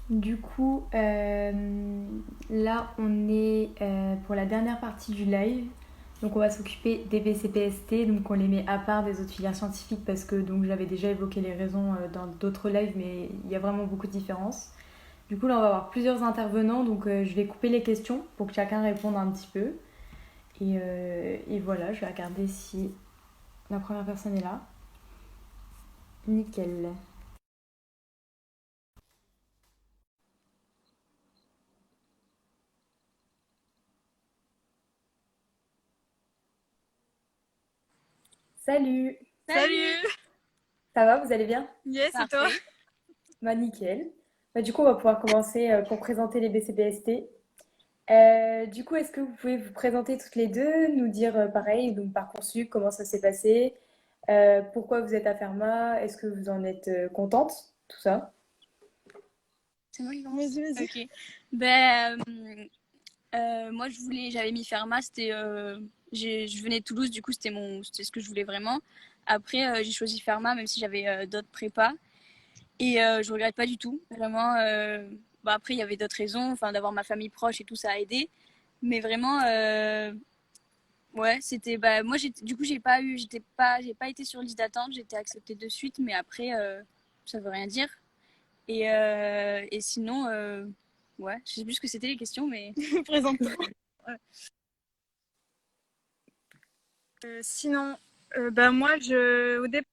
Du coup, là, on est pour la dernière partie du live. Donc, on va s'occuper des BCPST. Donc, on les met à part des autres filières scientifiques parce que donc j'avais déjà évoqué les raisons dans d'autres lives, mais il y a vraiment beaucoup de différences. Du coup, là, on va avoir plusieurs intervenants. Donc, je vais couper les questions pour que chacun réponde un petit peu. Et voilà, je vais regarder si la première personne est là. Nickel. Salut. Salut! Ça va, vous allez bien? Yes, et toi? Parfait. Bah, nickel. Bah, du coup, on va pouvoir commencer pour présenter les BCPST. Du coup, est-ce que vous pouvez vous présenter toutes les deux, nous dire pareil, donc Parcoursup, comment ça s'est passé, pourquoi vous êtes à Fermat, est-ce que vous en êtes contente, tout ça? C'est moi qui commence. Vas-y. Ok. Ben, moi, j'avais mis Fermat. Je venais de Toulouse, du coup, c'était ce que je voulais vraiment. Après, j'ai choisi Fermat, même si j'avais d'autres prépas. Et je regrette pas du tout. Vraiment. Bah, après, il y avait d'autres raisons. Enfin, d'avoir ma famille proche et tout, ça a aidé. Mais vraiment, ouais, c'était. Bah, moi, du coup, j'ai pas été sur liste d'attente. J'ai été acceptée de suite, mais après, ça veut rien dire. Et sinon, ouais, je sais plus ce que c'était les questions, mais Présente-toi. Ouais. Sinon, moi, au départ,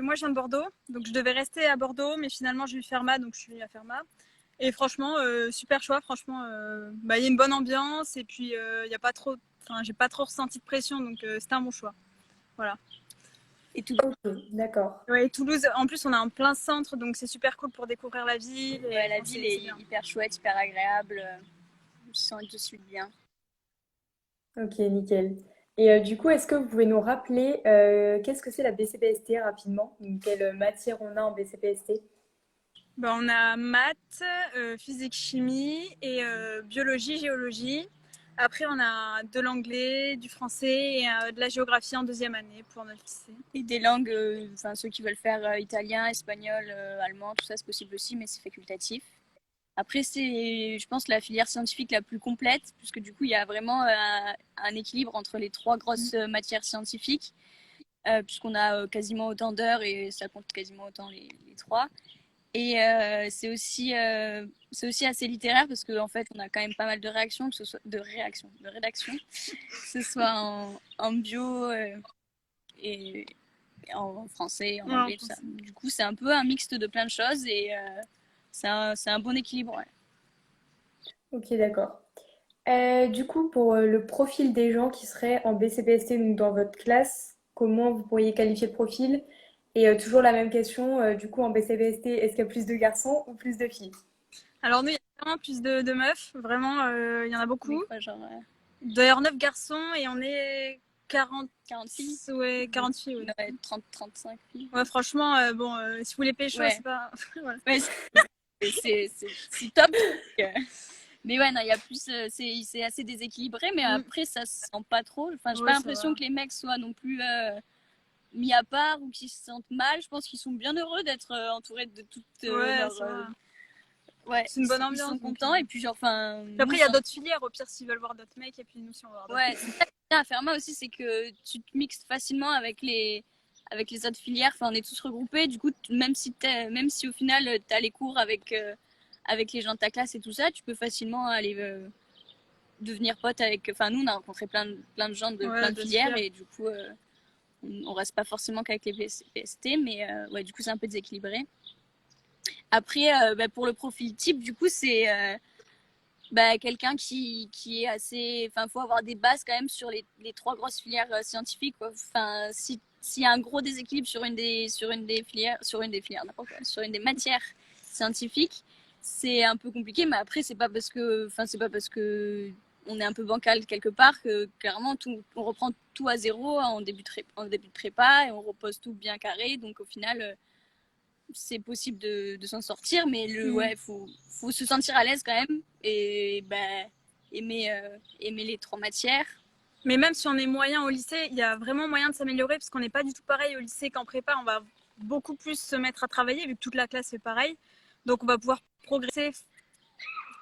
moi, je viens de Bordeaux, donc je devais rester à Bordeaux, mais finalement, j'ai eu Fermat, donc je suis venue à Fermat. Et franchement, super choix. Franchement, il y a une bonne ambiance et puis il y a pas trop, enfin, j'ai pas trop ressenti de pression, donc c'était un bon choix. Voilà. et tout. Ok, d'accord. Ouais, et Toulouse, en plus, on est en plein centre, donc c'est super cool pour découvrir la ville. Et Ouais, la enfin, ville c'est est bien. hyper chouette, hyper agréable. Je me sens de suite bien. Ok, nickel. Et du coup, est-ce que vous pouvez nous rappeler qu'est-ce que c'est la BCPST rapidement? Donc, quelle matière on a en BCPST? On a maths, physique, chimie et biologie, géologie. Après, on a de l'anglais, du français et de la géographie en deuxième année pour notre lycée. Et des langues, enfin ceux qui veulent faire italien, espagnol, allemand, tout ça c'est possible aussi, mais c'est facultatif. Après, c'est, je pense, la filière scientifique la plus complète, puisque du coup, il y a vraiment un équilibre entre les trois grosses matières scientifiques, puisqu'on a quasiment autant d'heures et ça compte quasiment autant les trois. Et c'est aussi assez littéraire parce qu'en fait, on a quand même pas mal de réactions, que ce soit de rédaction, que ce soit en bio et en français, en Ouais, en anglais, tout ça. français. Du coup, c'est un peu un mixte de plein de choses et c'est un bon équilibre. Ouais. Ok, d'accord. Du coup, pour le profil des gens qui seraient en BCPST, donc dans votre classe, comment vous pourriez qualifier le profil? Et toujours la même question, du coup, en BCPST, est-ce qu'il y a plus de garçons ou plus de filles? Alors nous, il y a vraiment plus de meufs, vraiment, il y en a Mais beaucoup. quoi, genre D'ailleurs, 9 garçons et on est 40, 40 filles? ouais, 40 filles. Ouais, Ouais, 30-35 filles. ouais franchement, si vous voulez pécho, Ouais, c'est pas. Voilà. ouais c'est top. Mais ouais, non, il y a plus, c'est assez déséquilibré, mais Mm. après, ça se sent pas trop. Enfin, j'ai pas Ouais, ça l'impression va. que les mecs soient non plus mis à part ou qu'ils se sentent mal. Je pense qu'ils sont bien heureux d'être entourés de toutes Ouais, leurs. ça va. Ouais, C'est une bonne ils sont ambiance. Donc, contents. Et puis, genre, enfin, puis après, nous, il y a d'autres filières, au pire, s'ils veulent voir d'autres mecs, et puis nous, si on veut voir d'autres ouais, mecs. c'est ça qui est bien à Fermat aussi, c'est que tu te mixes facilement avec les autres filières. Enfin, on est tous regroupés. Du coup, même si au final, tu as les cours avec les gens de ta classe et tout ça, tu peux facilement aller devenir pote avec. Enfin, nous, on a rencontré plein de gens de Ouais, plein de d'autres filières filières. et du coup, on reste pas forcément qu'avec les PST, mais ouais, du coup, c'est un peu déséquilibré. Après, pour le profil type, du coup, c'est quelqu'un qui est assez. Enfin, il faut avoir des bases quand même sur les trois grosses filières scientifiques. Quoi. Enfin, s'il y a un gros déséquilibre sur une des filières, n'importe quoi, sur une des matières scientifiques, c'est un peu compliqué. Mais après, c'est pas parce que on est un peu bancal quelque part que clairement on reprend tout à zéro en début de prépa et on repose tout bien carré. Donc au final, c'est possible de s'en sortir, mais Mm. ouais, faut se sentir à l'aise quand même et aimer les trois matières. Mais même si on est moyen au lycée, il y a vraiment moyen de s'améliorer parce qu'on n'est pas du tout pareil au lycée qu'en prépa. On va beaucoup plus se mettre à travailler vu que toute la classe est pareil. Donc on va pouvoir progresser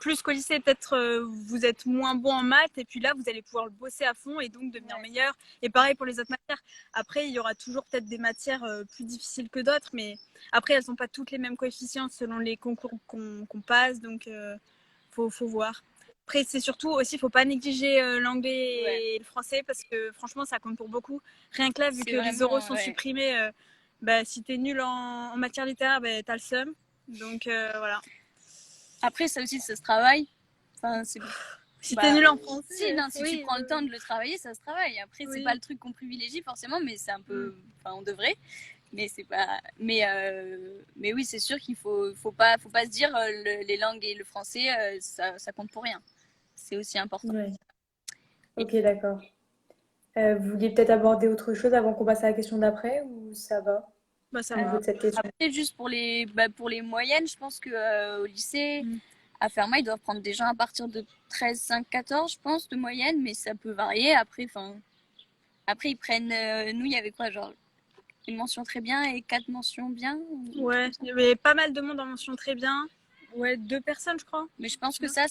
plus qu'au lycée. Peut-être vous êtes moins bon en maths et puis là vous allez pouvoir le bosser à fond et donc devenir meilleur. Et pareil pour les autres matières. Après il y aura toujours peut-être des matières plus difficiles que d'autres, mais après elles n'ont pas toutes les mêmes coefficients selon les concours qu'on passe, donc faut voir. Après c'est surtout aussi, faut pas négliger l'anglais et le français parce que franchement ça compte pour beaucoup. Rien que là, vu que les oraux sont supprimés, si t'es nul en matière littéraire, t'as le seum. Donc voilà. Après, ça aussi, ça se travaille. Enfin, si t'es nul en français. Si tu prends le temps de le travailler, ça se travaille. Après, c'est pas le truc qu'on privilégie forcément, mais c'est un peu. Enfin, on devrait. Mais c'est pas. Mais oui, c'est sûr qu'il faut pas se dire les langues et le français, ça compte pour rien. C'est aussi important. Ouais. Ok, d'accord. Vous vouliez peut-être aborder autre chose avant qu'on passe à la question d'après ou ça va Ça au niveau va. de cette question? Après, juste pour les moyennes, je pense qu'au lycée, à Fermat, ils doivent prendre des gens à partir de 13, 5, 14, je pense, de moyenne, mais ça peut varier. Après, ils prennent. Nous, il y avait quoi, genre une mention très bien et 4 mentions bien? Ouais, il y avait pas mal de monde en mention très bien. Ouais, 2 personnes, je crois. Mais je pense que ça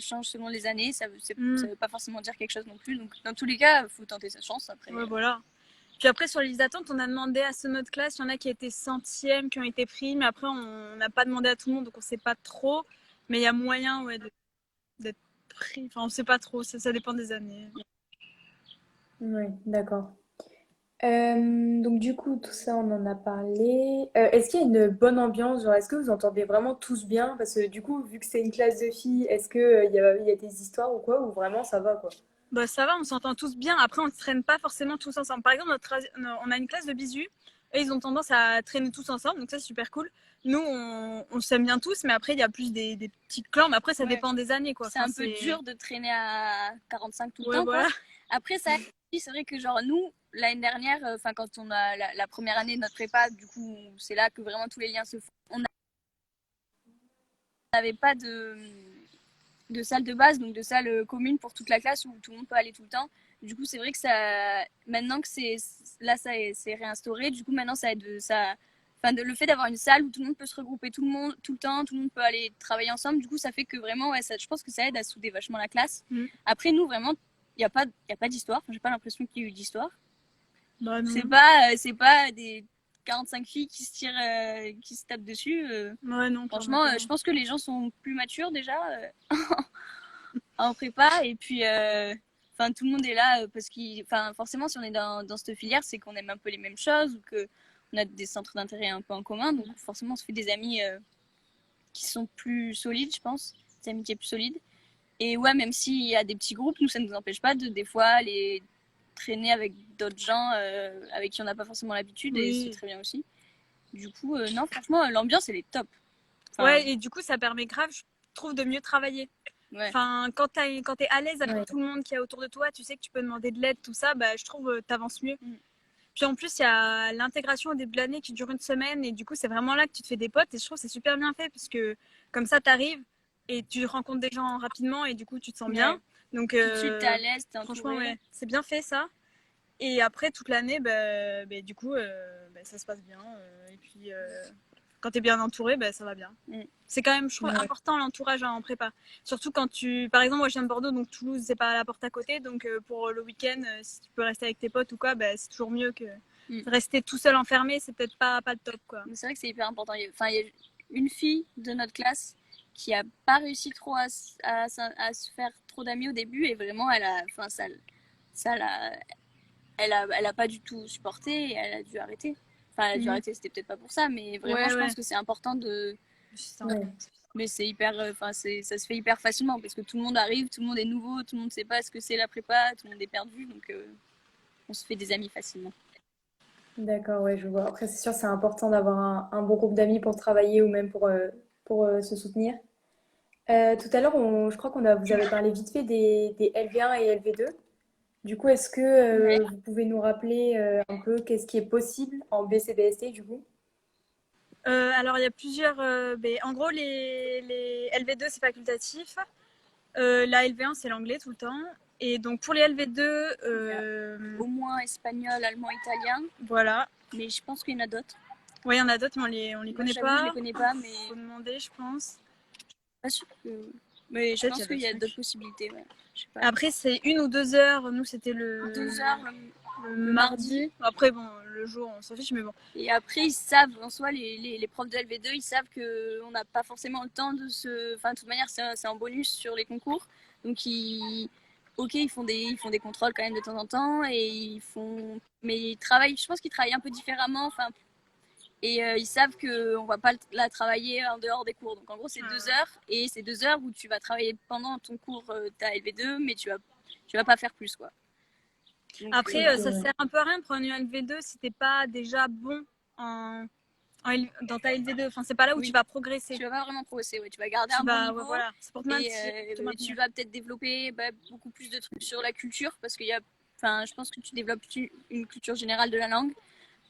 change selon les années. Ça veut pas forcément dire quelque chose non plus. Donc, dans tous les cas, il faut tenter sa chance. Après. Ouais, voilà. Puis après, sur les listes d'attente, on a demandé à ceux de notre classe. Il y en a qui étaient centièmes, qui ont été pris. Mais après, on n'a pas demandé à tout le monde, donc on ne sait pas trop. Mais il y a moyen d'être pris. Enfin, on ne sait pas trop. Ça dépend des années. Oui, d'accord. Donc du coup, tout ça, on en a parlé. Est-ce qu'il y a une bonne ambiance? Genre, est-ce que vous entendez vraiment tous bien? Parce que du coup, vu que c'est une classe de filles, est-ce que il y a des histoires ou quoi? Ou vraiment ça va quoi? Ça va, on s'entend tous bien. Après, on ne traîne pas forcément tous ensemble. Par exemple, on a une classe de bisu. Et ils ont tendance à traîner tous ensemble, donc ça c'est super cool. Nous, on s'aime bien tous, mais après il y a plus des petits clans. Mais après, ça dépend des années, quoi. C'est un peu dur de traîner à 45 tout le temps. Voilà. Après, ça, c'est vrai que genre nous, l'année dernière, quand on a la première année de notre prépa, du coup, c'est là que vraiment tous les liens se font. On n'avait pas de salle de base, donc de salle commune pour toute la classe où tout le monde peut aller tout le temps. Du coup, c'est vrai que maintenant que c'est réinstauré, du coup, maintenant, ça aide, le fait d'avoir une salle où tout le monde peut se regrouper tout le temps, tout le monde peut aller travailler ensemble, du coup, ça fait que vraiment, je pense que ça aide à souder vachement la classe. Après, nous, vraiment, il n'y a pas d'histoire. J'ai pas l'impression qu'il y ait eu d'histoire. C'est pas des 45 filles qui se tirent, qui se tapent dessus. Non, franchement, je pense que les gens sont plus matures déjà en prépa. Et puis, tout le monde est là parce que, forcément, si on est dans cette filière, c'est qu'on aime un peu les mêmes choses ou qu'on a des centres d'intérêt un peu en commun. Donc, forcément, on se fait des amis qui sont plus solides, je pense, des amitiés plus solides. Et ouais, même s'il y a des petits groupes, nous, ça ne nous empêche pas de, des fois, aller traîner avec d'autres gens avec qui on n'a pas forcément l'habitude, et c'est très bien aussi. Du coup, non, franchement, l'ambiance, elle est top. Ouais, et du coup, ça permet grave, je trouve, de mieux travailler. Ouais. Quand t'es à l'aise avec tout le monde qui est autour de toi, tu sais que tu peux demander de l'aide, tout ça, je trouve t'avances mieux. Puis en plus, il y a l'intégration au début de l'année qui dure une semaine, et du coup, c'est vraiment là que tu te fais des potes, et je trouve que c'est super bien fait, parce que comme ça, t'arrives et tu rencontres des gens rapidement, et du coup, tu te sens bien. Donc, tout de suite, t'es à l'aise, t'es franchement, c'est bien fait ça. Et après, toute l'année, du coup, ça se passe bien. Et puis, quand tu es bien entouré, ça va bien. C'est quand même, je trouve, important l'entourage en prépa. Surtout quand par exemple, moi je viens de Bordeaux, donc Toulouse, c'est pas à la porte à côté. Donc pour le week-end, si tu peux rester avec tes potes ou quoi, c'est toujours mieux que rester tout seul enfermé. C'est peut-être pas le top, quoi. Mais c'est vrai que c'est hyper important. Il y a une fille de notre classe qui a pas réussi trop à se faire trop d'amis au début, et vraiment, elle a pas du tout supporté, et elle a dû arrêter. Enfin, elle a dû arrêter, c'était peut-être pas pour ça, mais vraiment, je pense que c'est important de. Mais c'est hyper. Ça se fait hyper facilement parce que tout le monde arrive, tout le monde est nouveau, tout le monde sait pas ce que c'est la prépa, tout le monde est perdu, donc on se fait des amis facilement. D'accord, ouais, je vois. Après, c'est sûr, c'est important d'avoir un bon groupe d'amis pour travailler ou même pour se soutenir. Tout à l'heure, je crois vous avez parlé vite fait des LV1 et LV2. Du coup, est-ce que vous pouvez nous rappeler un peu qu'est-ce qui est possible en BCBST du coup? Alors, il y a plusieurs. En gros, les LV2, c'est facultatif. La LV1, c'est l'anglais tout le temps. Et donc, pour les LV2. Au moins espagnol, allemand, italien. Voilà. Mais je pense qu'il y en a d'autres. Ouais, il y en a d'autres, mais on les Moi, connaît j'avoue, pas. je les connais pas, mais Faut demander, je pense. pas sûr que. Mais je Peut-être pense il y a qu'il y a d'autres d'autres trucs. possibilités. Ouais. Je sais pas. Après, c'est 1 ou 2 heures. Nous, c'était le 2 heures le le mardi. mardi. Après, bon, le jour, on s'en fiche, mais bon. Et après, ils savent, en soi, les profs de LV2, ils savent qu'on n'a pas forcément le temps de se. Enfin, de toute manière, c'est un bonus sur les concours. Donc, ok, ils font des contrôles quand même de temps en temps. Et ils font. Mais ils travaillent, je pense qu'ils travaillent un peu différemment. Enfin, et ils savent qu'on ne va pas la travailler en dehors des cours. Donc, en gros, c'est 2 heures. Et c'est 2 heures où tu vas travailler pendant ton cours, ta LV2, mais tu vas pas faire plus, quoi. Donc, Après, ça sert un peu à rien de prendre une LV2 si t'es pas déjà bon dans ta LV2. Enfin, c'est pas là où oui, tu vas progresser. tu vas pas vraiment progresser, ouais. Tu vas garder Tu un bon vas, niveau. ouais, voilà. C'est pour te Et tu vas peut-être développer beaucoup plus de trucs sur la culture parce qu'il y a, enfin, je pense que tu développes une culture générale de la langue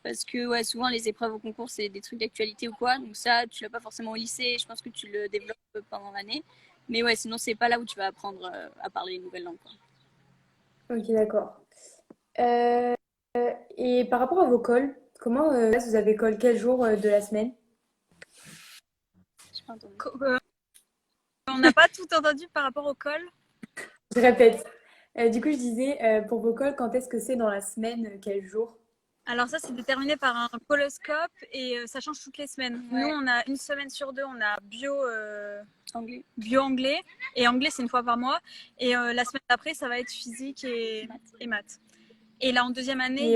parce que ouais, souvent les épreuves au concours c'est des trucs d'actualité ou quoi, donc ça tu l'as pas forcément au lycée. Je pense que tu le développes pendant l'année, mais ouais, sinon c'est pas là où tu vas apprendre à parler une nouvelle langue, quoi. Ok, d'accord. Euh, et par rapport à vos calls, comment vous avez call quel jour de la semaine? J'ai pas entendu. On n'a pas tout entendu par rapport au col. Je répète. Du coup, je disais, pour vos calls, quand est-ce que c'est dans la semaine, quel jour? Alors ça, c'est déterminé par un coloscope et ça change toutes les semaines. Ouais. Nous, on a une semaine sur deux, on a Anglais. bio-anglais. Et anglais, c'est une fois par mois. Et la semaine d'après, ça va être physique et maths. Et là, en deuxième année,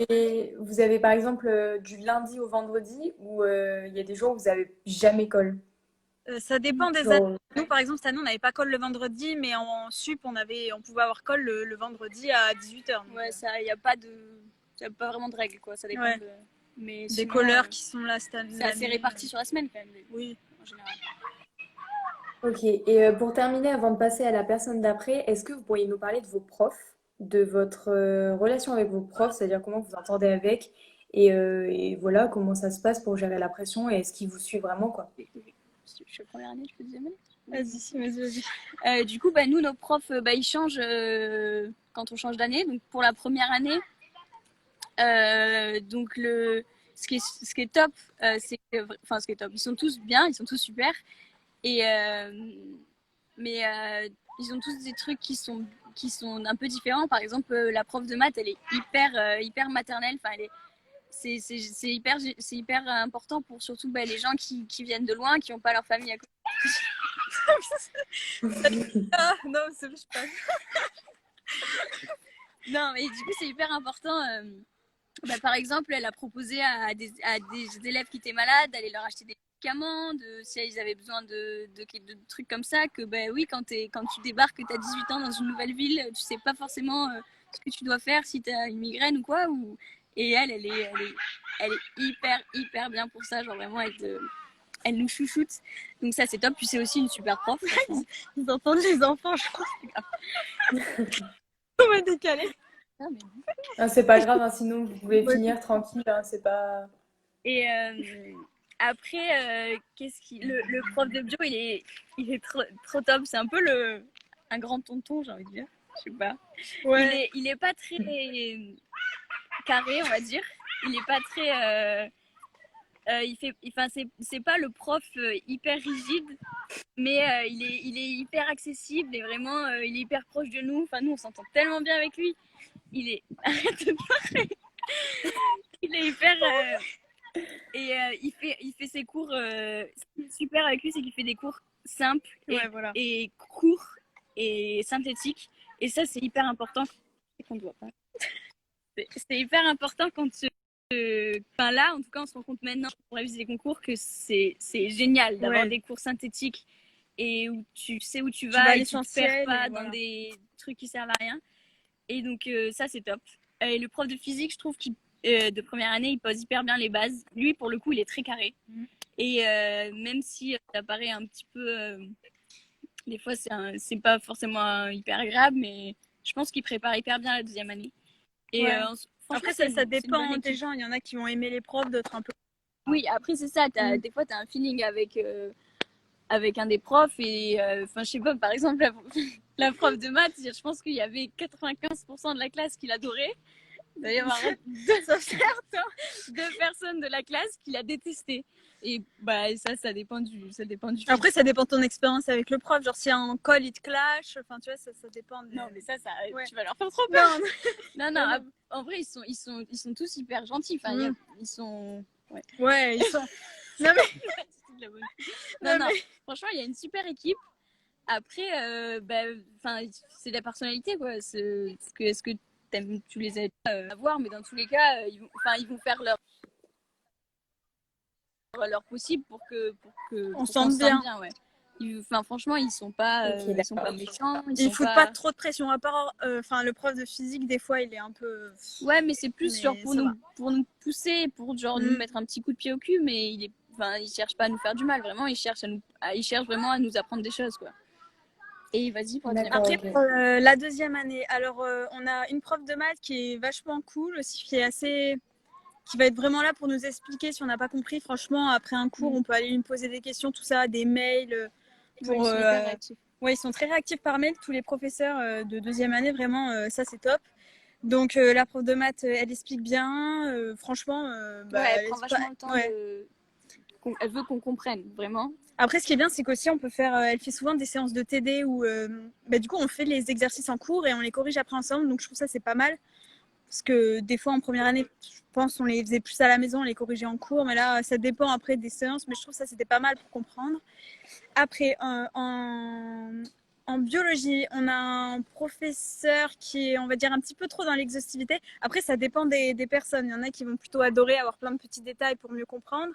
Et vous avez par exemple du lundi au vendredi ou il y a des jours où vous avez jamais call? ça dépend des années. Genre, Nous, par exemple, cette année, on n'avait pas call le vendredi, mais en sup, on pouvait avoir call le vendredi à 18h. Ouais, ça, il n'y a pas vraiment de règles, quoi. Ça dépend Ouais. Mais Des sinon, colleurs qui sont là cette année. c'est assez réparti sur la semaine quand même. Oui. En général. ok. Et pour terminer, avant de passer à la personne d'après, est-ce que vous pourriez nous parler de vos profs, de votre relation avec vos profs, c'est-à-dire comment vous entendez avec, et voilà, comment ça se passe pour gérer la pression et est-ce qu'ils vous suivent vraiment, quoi? Je suis première année, je peux dire. Vas-y. Du coup, nous, nos profs, ils changent quand on change d'année. Donc, pour la première année, donc ce qui est top, c'est que, enfin, ce qui est top, ils sont tous bien, ils sont tous super. Et mais ils ont tous des trucs qui sont un peu différents. Par exemple, la prof de maths, elle est hyper maternelle. Enfin, c'est hyper important pour surtout les gens qui viennent de loin, qui n'ont pas leur famille à côté. Ah, non, c'est je pas. Non, mais du coup, c'est hyper important. Par exemple, elle a proposé à des élèves qui étaient malades d'aller leur acheter des médicaments, si ils avaient besoin de trucs comme ça, que oui, quand tu débarques, tu as 18 ans dans une nouvelle ville, tu sais pas forcément ce que tu dois faire si tu as une migraine ou quoi. Et elle est hyper bien pour ça, genre vraiment, elle nous chouchoute. Donc ça, c'est top. Puis c'est aussi une super prof. Vous entendez les enfants, je pense. On va décaler. Ah, mais... Ah, c'est pas grave, hein, sinon vous pouvez finir tranquille, hein, c'est pas... Et après, le prof de bio, il est trop top. C'est un peu un grand tonton, j'ai envie de dire. Je sais pas. Ouais. Il est pas très carré, on va dire. Il est pas très. C'est pas le prof hyper rigide, mais il est hyper accessible et vraiment, il est hyper proche de nous. Enfin, nous, on s'entend tellement bien avec lui. Il est. Arrête de parler. Il est hyper. Et il fait ses cours. Ce qui est super avec lui, c'est qu'il fait des cours simples et courts et synthétiques. Et ça, c'est hyper important. Qu'on doit pas. C'est hyper important quand Enfin, là, en tout cas, on se rend compte maintenant pour réviser les concours que c'est génial d'avoir des cours synthétiques et où tu sais où tu vas et tu te perds pas dans des trucs qui servent à rien. Et donc, ça, c'est top. Et le prof de physique, je trouve qu'il de première année, il pose hyper bien les bases. Lui, pour le coup, il est très carré. Et même si ça paraît un petit peu... des fois, c'est pas forcément hyper agréable, mais je pense qu'il prépare hyper bien la deuxième année. Et après, ça dépend des gens. Il y en a qui vont aimer les profs, d'autres un peu. Oui, après, c'est ça. Des fois, tu as un feeling avec un des profs. Et je sais pas, par exemple, la prof de maths, je pense qu'il y avait 95% de la classe qui l'adorait. Il doit y avoir deux personnes de la classe qui l'a détesté. Et bah ça dépend du Après, ça dépend de ton expérience avec le prof. Genre, si en call, il te clash, enfin, tu vois, ça dépend. Non, mais ça, Ouais. tu vas leur faire trop peur. Non, Non, en vrai, ils sont tous hyper gentils. Enfin, ils sont... Ouais, ils sont... Non, mais... non, franchement, il y a une super équipe. Après, c'est la personnalité, quoi. Est-ce que tu les aides à voir, mais dans tous les cas, ils vont faire leur possible pour on sente bien. Ouais. Franchement, ils sont pas méchants. Ils foutent pas trop de pression. À part, le prof de physique, des fois, il est un peu. Ouais, mais c'est plus genre pour nous pousser, pour genre nous mettre un petit coup de pied au cul, mais il cherche pas à nous faire du mal. Vraiment, il cherche vraiment à nous apprendre des choses, quoi. Et vas-y pour dire. Après, pour la deuxième année, alors on a une prof de maths qui est vachement cool aussi, qui va être vraiment là pour nous expliquer si on n'a pas compris. Franchement, après un cours, on peut aller lui poser des questions, tout ça, des mails. Ils sont hyper réactifs. Ouais, ils sont très réactifs par mail, tous les professeurs de deuxième année, vraiment, ça c'est top. Donc la prof de maths, elle explique bien, franchement. Elle prend vachement le temps elle veut qu'on comprenne, vraiment. Après, ce qui est bien, c'est qu'aussi, on peut faire. Elle fait souvent des séances de TD où, du coup, on fait les exercices en cours et on les corrige après ensemble. Donc, je trouve ça, c'est pas mal. Parce que des fois, en première année, je pense on les faisait plus à la maison, on les corrigeait en cours. Mais là, ça dépend après des séances. Mais je trouve ça, c'était pas mal pour comprendre. Après, en biologie, on a un professeur qui est, on va dire, un petit peu trop dans l'exhaustivité. Après, ça dépend des personnes. Il y en a qui vont plutôt adorer avoir plein de petits détails pour mieux comprendre.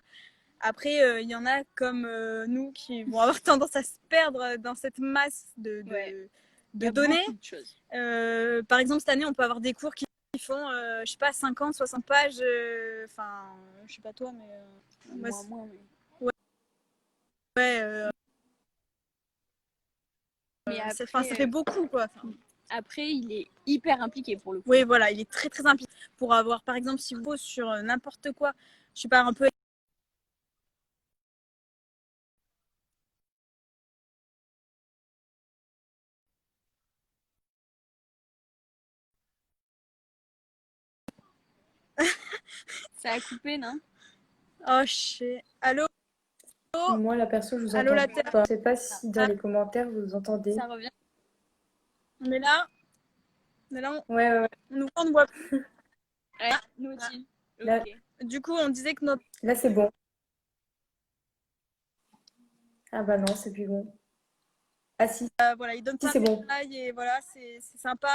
Après, il y en a comme nous qui vont avoir tendance à se perdre dans cette masse de données. Par exemple, cette année, on peut avoir des cours qui font, je sais pas, 50, 60 pages. Je sais pas toi, mais... Moins. Mais après, ça fait beaucoup, quoi. Après, il est hyper impliqué pour le coup. Oui, voilà, il est très, très impliqué. Pour avoir, par exemple, si vous posez sur n'importe quoi, je sais pas, un peu... Ça a coupé, non? Oh, shit. Allô? Moi, la perso, je vous entends pas. Je sais pas si dans les commentaires, vous entendez. Ça revient. On est là? Ouais. On nous voit, on ne voit plus. Ouais, nous aussi. Là, Okay. Du coup, on disait que notre... Là, c'est bon. Ah bah non, c'est plus bon. Ah si. Voilà, il donne Si, plein c'est de bon. détails et voilà, c'est sympa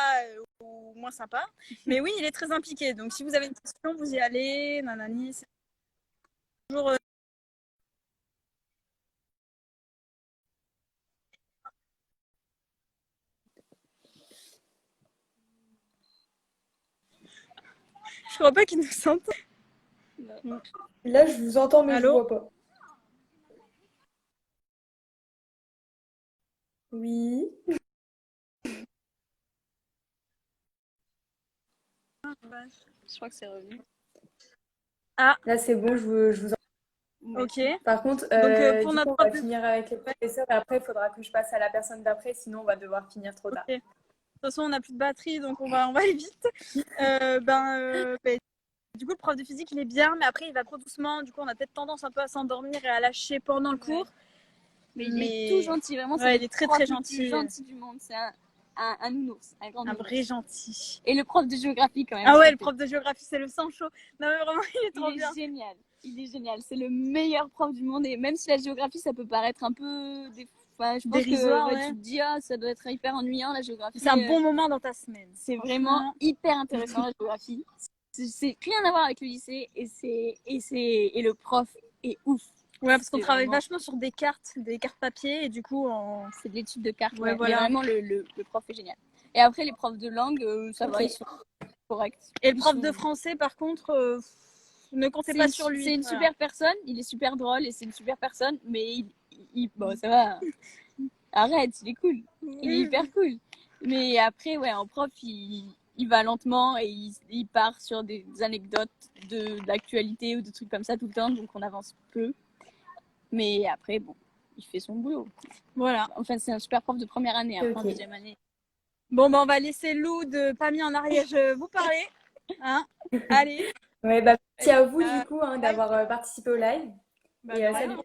ou moins sympa. Mais oui, il est très impliqué. Donc, si vous avez une question, vous y allez. Nanani, c'est toujours... Je crois pas qu'il nous sentent. Là, je vous entends, mais je vous vois pas. Oui. Je crois que c'est revenu. Ah. Là, c'est bon, je vous entends. Ok. Par contre, donc, pour notre on va finir avec les professeurs et après, il faudra que je passe à la personne d'après, sinon on va devoir finir trop tard. De toute façon, on n'a plus de batterie, donc on va aller vite. Du coup, le prof de physique, il est bien, mais après, il va trop doucement. Du coup, on a peut-être tendance un peu à s'endormir et à lâcher pendant le cours. Mais il est tout gentil, vraiment. Ouais, il est très, très gentil. C'est le plus gentil du monde. C'est un nounours, un grand nounours. Un vrai gentil. Et le prof de géographie, quand même. Ah ouais, le prof de géographie, c'est le sang chaud. Non, mais vraiment, il est trop bien. Il est génial. C'est le meilleur prof du monde. Et même si la géographie, ça peut paraître un peu... je pense dérisoire, que tu te dis, ça doit être hyper ennuyant, la géographie. C'est un bon moment dans ta semaine. C'est vraiment hyper intéressant, la géographie. C'est rien à voir avec le lycée. Et le prof est ouf. Ouais, parce qu'on travaille vachement sur des cartes papier, et du coup, c'est de l'étude de cartes. Ouais, voilà. Mais vraiment, le prof est génial. Et après, les profs de langue, ça va, ils sont corrects. Et le prof de français, par contre, ne comptez pas sur lui. C'est une super personne, il est super drôle et c'est une super personne, mais bon, ça va. Arrête, il est cool. Il est hyper cool. Mais après, ouais, en prof, il va lentement et il part sur des anecdotes de l'actualité ou des trucs comme ça tout le temps, donc on avance peu. Mais après, bon, il fait son boulot. Voilà. Enfin, c'est un super prof de première année, après en deuxième année. Bon, on va laisser Lou de pas mis en ariège vous parler. Hein? Allez, Ouais, bah, merci à vous du euh, coup hein, bye. d'avoir participé au live. Bah, Et de rien. salut,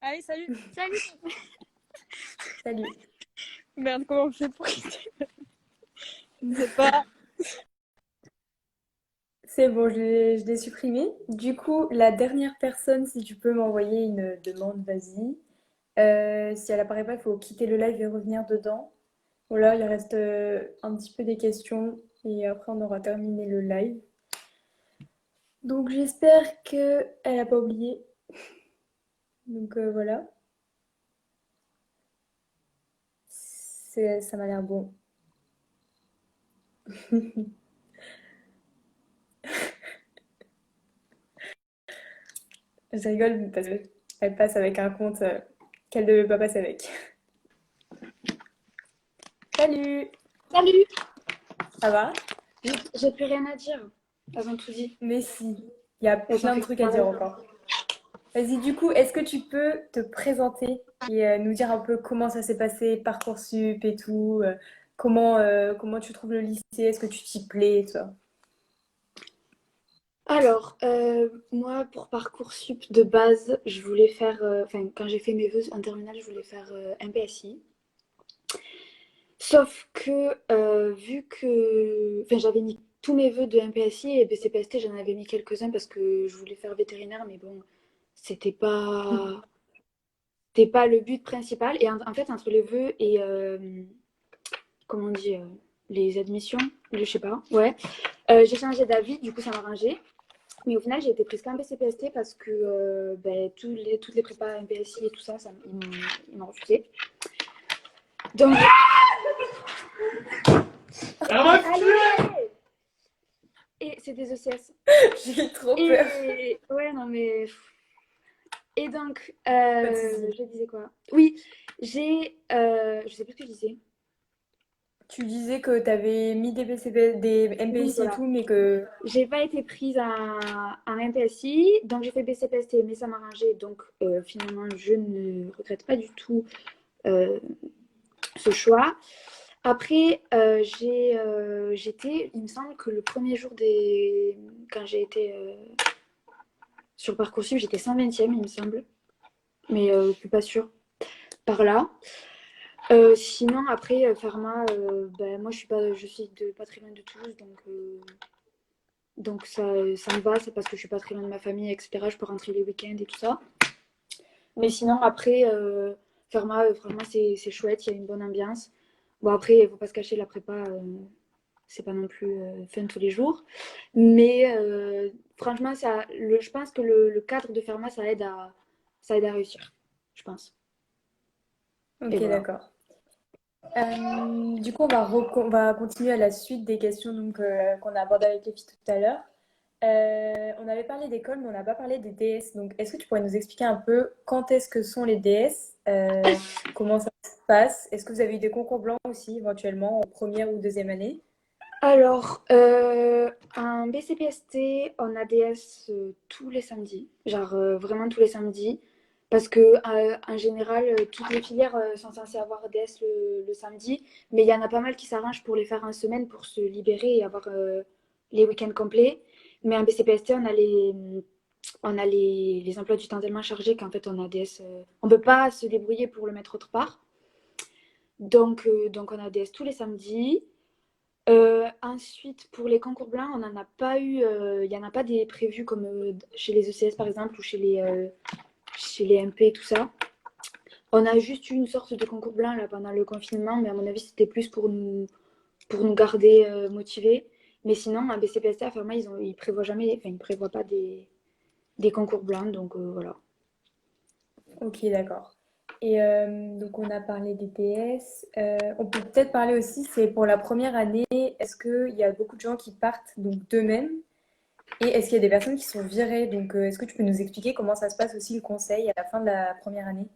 Allez, salut. Salut. salut. Merde, comment on fait pour quitter? Je ne sais pas. C'est bon, je l'ai supprimé. Du coup, la dernière personne, si tu peux m'envoyer une demande, vas-y. Si elle apparaît pas, il faut quitter le live et revenir dedans. Voilà, il reste un petit peu des questions et après on aura terminé le live. Donc j'espère qu'elle n'a pas oublié. Donc voilà, ça m'a l'air bon. Je rigole parce qu'elle passe avec un compte qu'elle ne devait pas passer avec. Salut, Salut. ça va? J'ai plus rien à dire. Elles ont tout dit. Mais si, il y a Elles ont plein de fait trucs à dire pareil. encore. Vas-y, du coup, est-ce que tu peux te présenter et nous dire un peu comment ça s'est passé, Parcoursup et tout, comment tu trouves le lycée, est-ce que tu t'y plais, tout ça? Alors, moi, pour Parcoursup, de base, je voulais faire... Enfin, quand j'ai fait mes vœux en terminale, je voulais faire un PSI. Sauf que, vu que... Enfin, j'avais mis tous mes vœux de MPSI et BCPST, j'en avais mis quelques-uns parce que je voulais faire vétérinaire, mais bon, c'était pas... c'était pas le but principal. Et en fait, entre les vœux et... comment on dit les admissions, je sais pas, ouais. J'ai changé d'avis, du coup ça m'a arrangé. Mais au final, j'ai été prise qu'en BCPST parce que ben, toutes les prépas MPSI et tout ça, ils m'ont refusé. Donc, allez. Et c'est des ECS. J'ai trop peur. Et ouais, non mais. Et donc, Pas de soucis. je disais quoi? Oui, je sais plus ce que je disais. Tu disais que tu avais mis des PCB, des Oui, MPSI et voilà. tout, mais que... J'ai pas été prise en MPSI, donc j'ai fait BCPST, mais ça m'a arrangé. Donc finalement, je ne regrette pas du tout euh, ce choix. Après, j'étais, il me semble que le premier jour quand j'ai été sur Parcoursup, j'étais 120e, il me semble, mais je suis pas sûre. Par là. Sinon, après, Pharma, ben, moi je suis de pas très loin de Toulouse, donc ça me va, c'est parce que je suis pas très loin de ma famille, etc. Je peux rentrer les week-ends et tout ça. Mais sinon, après, Pharma, franchement, c'est chouette, il y a une bonne ambiance. Bon, après, il ne faut pas se cacher, la prépa, c'est pas non plus fun tous les jours. Mais franchement, je pense que le cadre de Pharma, ça aide à réussir, je pense. Et Ok, voilà. d'accord. Du coup, on va continuer à la suite des questions donc, qu'on a abordées avec les filles tout à l'heure. On avait parlé d'école, mais on n'a pas parlé des DS. Donc, est-ce que tu pourrais nous expliquer un peu quand est-ce que sont les DS, comment ça se passe? Est-ce que vous avez eu des concours blancs aussi, éventuellement, en première ou deuxième année? Alors, en BCPST, on a DS tous les samedis, genre vraiment tous les samedis, parce que en général, toutes les filières sont censées avoir DS le samedi, mais il y en a pas mal qui s'arrangent pour les faire en semaine pour se libérer et avoir les week-ends complets. Mais en BCPST, on a les emplois du temps tellement chargés qu'en fait, on a DS, on peut pas se débrouiller pour le mettre autre part. Donc on a DS tous les samedis. Ensuite, pour les concours blancs, on n'en a pas eu, il n'y en a pas des prévus comme chez les ECS par exemple ou chez les MP, tout ça. On a juste eu une sorte de concours blanc là, pendant le confinement, mais à mon avis, c'était plus pour nous garder motivés. Mais sinon, à BCPST, à Pharma, ils prévoient jamais, enfin, ils prévoient pas des concours blancs, donc voilà. Ok, d'accord. Et donc, on a parlé des DS. On peut peut-être parler aussi, c'est pour la première année, est-ce qu'il y a beaucoup de gens qui partent donc d'eux-mêmes? Et est-ce qu'il y a des personnes qui sont virées? Donc, est-ce que tu peux nous expliquer comment ça se passe aussi le conseil à la fin de la première année?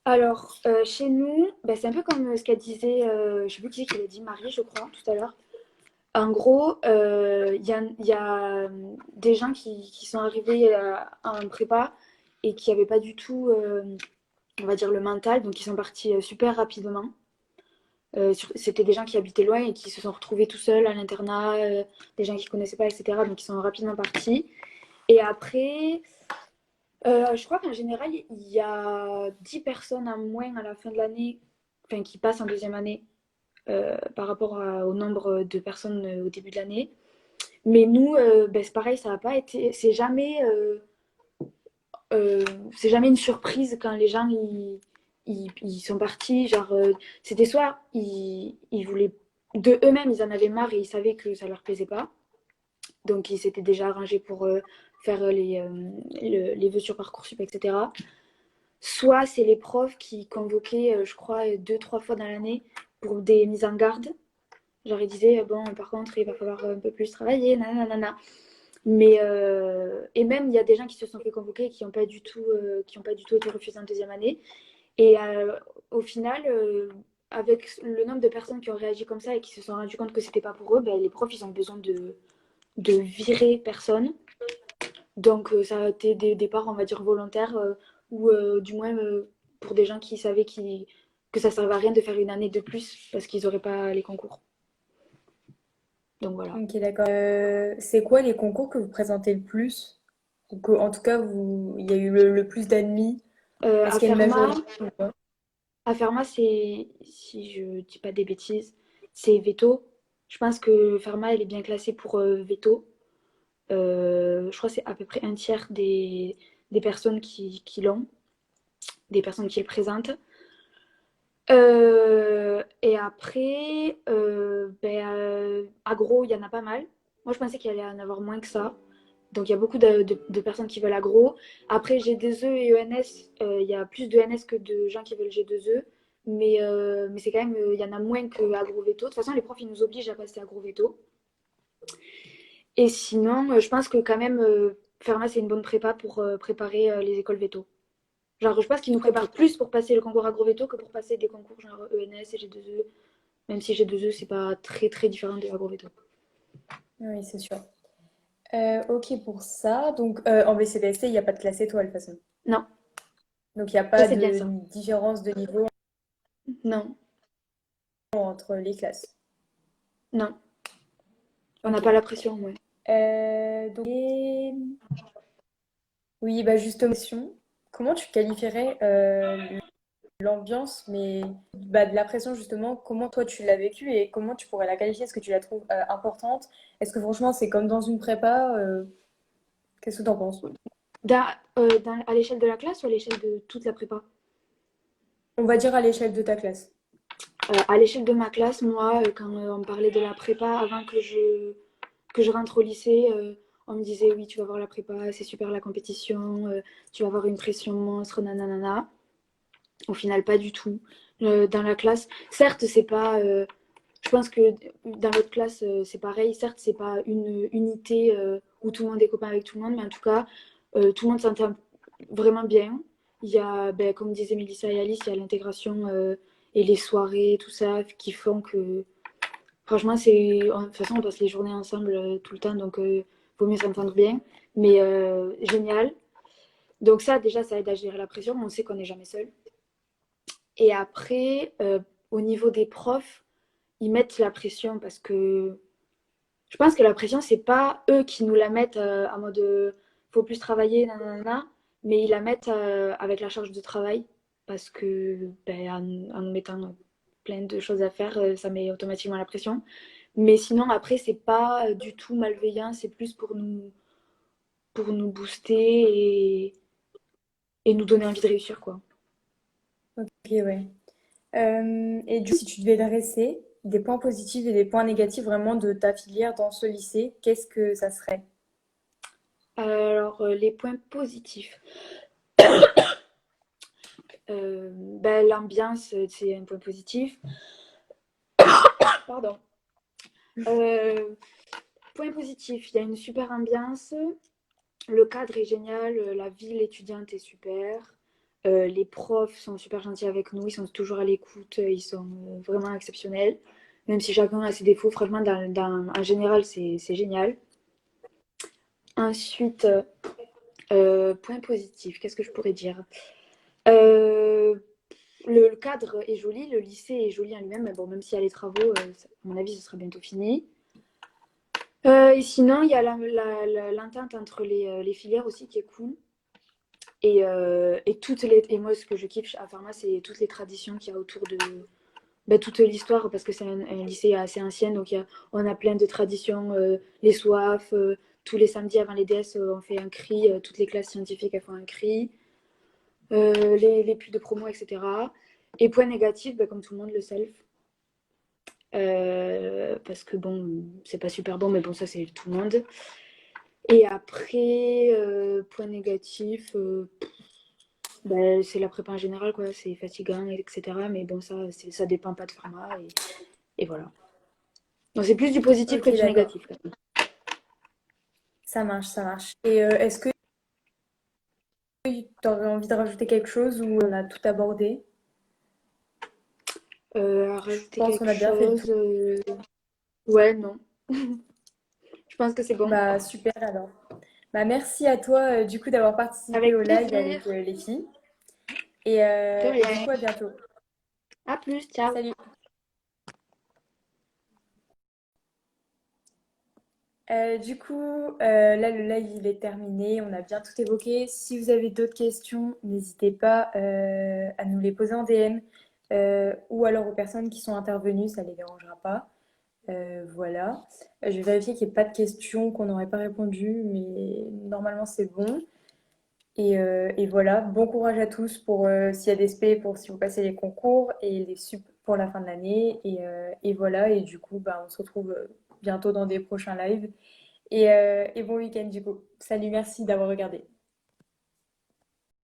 Alors, chez nous, bah, c'est un peu comme ce qu'elle disait, je sais plus qui c'est qui l'a dit, Marie, je crois, tout à l'heure. En gros, il y a des gens qui sont arrivés en prépa et qui n'avaient pas du tout, on va dire, le mental, donc ils sont partis super rapidement. C'était des gens qui habitaient loin et qui se sont retrouvés tout seuls à l'internat, des gens qui ne connaissaient pas, etc. Donc ils sont rapidement partis. Et après, je crois qu'en général, il y a 10 personnes en moins à la fin de l'année, enfin qui passent en deuxième année par rapport au nombre de personnes au début de l'année. Mais nous, ben, c'est pareil, ça n'a pas été. Euh, c'est jamais une surprise quand les gens ils sont partis. Genre, c'était soit ils voulaient de eux-mêmes, ils en avaient marre et ils savaient que ça leur plaisait pas. Donc ils s'étaient déjà arrangés pour faire les vœux sur Parcoursup, etc. Soit c'est les profs qui convoquaient, je crois, 2, 3 fois dans l'année pour des mises en garde. Genre ils disaient, bon, par contre, il va falloir un peu plus travailler, nanana. Mais et même il y a des gens qui se sont fait convoquer et qui ont pas du tout été refusés en deuxième année. Et au final, avec le nombre de personnes qui ont réagi comme ça et qui se sont rendu compte que c'était pas pour eux, ben, les profs ils ont besoin de virer personne. Donc ça a été des départs, on va dire, volontaires, ou du moins pour des gens qui savaient que ça ne servait à rien de faire une année de plus parce qu'ils n'auraient pas les concours. Donc voilà. Ok, d'accord. C'est quoi les concours que vous présentez le plus? Ou que, en tout cas, il y a eu le plus d'admis? Est-ce À qu'il y a une Fermat, majorité ou pas? c'est, si je dis pas des bêtises, c'est veto. Je pense que Fermat, elle est bien classée pour veto. Je crois que c'est à peu près un tiers des personnes qui l'ont, des personnes qui le présentent. Et après, ben, agro, il y en a pas mal. Moi, je pensais qu'il allait en avoir moins que ça. Donc, il y a beaucoup de personnes qui veulent agro. Après, G2E et ENS, il y a plus de ENS que de gens qui veulent G2E. Mais c'est quand même, il y en a moins que agro-veto. De toute façon, les profs, ils nous obligent à passer agro-veto. Et sinon, je pense que quand même, Fermat, c'est une bonne prépa pour préparer les écoles veto. Genre, je pense qu'ils nous préparent Ok, plus pour passer le concours agro-veto que pour passer des concours genre ENS et G2E. Même si G2E, c'est pas très très différent de agro-veto. oui, c'est sûr. Ok pour ça. Donc, en BCPST, il n'y a pas de classe étoile, de toute façon. Non, Donc, il n'y a ça pas c'est bien de ça. différence de niveau Non, entre les classes. non, on n'a Ok. pas la pression, ouais. Oui, bah justement, comment tu qualifierais l'ambiance, mais bah, de la pression justement, comment toi tu l'as vécu et comment tu pourrais la qualifier? Est-ce que tu la trouves importante? Est-ce que franchement c'est comme dans une prépa? Qu'est-ce que tu en penses? À l'échelle de la classe ou à l'échelle de toute la prépa? On va dire à l'échelle de ta classe. À l'échelle de ma classe, moi, quand on me parlait de la prépa avant que je rentre au lycée, on me disait oui, tu vas voir la prépa, c'est super la compétition, tu vas avoir une pression monstre, nanana. Au final, pas du tout. Dans la classe, certes, c'est pas. Je pense que dans notre classe, c'est pareil. Certes, c'est pas une unité où tout le monde est copain avec tout le monde, mais en tout cas, tout le monde s'entend vraiment bien. Il y a, ben, comme disaient Mélissa et Alice, il y a l'intégration et les soirées, tout ça, qui font que, franchement, de toute façon, on passe les journées ensemble tout le temps, donc vaut mieux s'entendre bien. Mais génial. Donc ça, déjà, ça aide à gérer la pression. On sait qu'on n'est jamais seul. Et après, au niveau des profs, ils mettent la pression parce que je pense que la pression, c'est pas eux qui nous la mettent en mode faut plus travailler, nanana, mais ils la mettent avec la charge de travail parce que ben, en nous mettant plein de choses à faire, ça met automatiquement la pression. Mais sinon, après, c'est pas du tout malveillant, c'est plus pour nous booster et nous donner envie de réussir, quoi. Ok, ouais. Et du coup, si tu devais dresser des points positifs et des points négatifs vraiment de ta filière dans ce lycée, qu'est-ce que ça serait? Alors, les points positifs. Ben, l'ambiance, c'est un point positif. Pardon. Euh, Point positif, il y a une super ambiance. Le cadre est génial. La ville étudiante est super. Les profs sont super gentils avec nous. Ils sont toujours à l'écoute. Ils sont vraiment exceptionnels. Même si chacun a ses défauts, franchement, en général, c'est génial. Ensuite, point positif, qu'est-ce que je pourrais dire? Euh, le cadre est joli, le lycée est joli en lui-même, mais bon, même s'il y a les travaux, à mon avis, ce sera bientôt fini. Et sinon, il y a l'entente entre les filières aussi qui est cool. Et moi, ce que je kiffe à Pharma, c'est toutes les traditions qu'il y a autour de toute l'histoire, parce que c'est un lycée assez ancien, donc on a plein de traditions, les soifs, tous les samedis avant les DS, on fait un cri, toutes les classes scientifiques, elles font un cri, les pubs de promo, etc. Et point négatif, comme tout le monde, le self. Parce que bon, c'est pas super bon, mais bon, ça c'est tout le monde. Et après, point négatif, c'est la prépa en général, quoi. C'est fatigant, etc. Mais bon, ça dépend pas de Pharma. Et voilà. Donc c'est plus du positif Ok, que du d'accord. négatif, quand même. Ça marche, ça marche. Et est-ce que tu aurais envie de rajouter quelque chose ou on a tout abordé? À Je rajouter pense qu'on quelque a bien fait le tour. chose. Ouais, non. Je pense que c'est bon. Bah super alors. Bah merci à toi du coup d'avoir participé Avec au live plaisir. avec les filles. De Et du rien. coup à bientôt. À plus, ciao. Salut. Là, le live, il est terminé. On a bien tout évoqué. Si vous avez d'autres questions, n'hésitez pas à nous les poser en DM ou alors aux personnes qui sont intervenues, ça ne les dérangera pas. Voilà. Je vais vérifier qu'il n'y ait pas de questions qu'on n'aurait pas répondu, mais normalement, c'est bon. Et voilà. Bon courage à tous pour s'il y a des SP, pour si vous passez les concours et les sup pour la fin de l'année. Et voilà. Et du coup, bah, on se retrouve bientôt dans des prochains lives. Et bon week-end du coup. Salut, merci d'avoir regardé.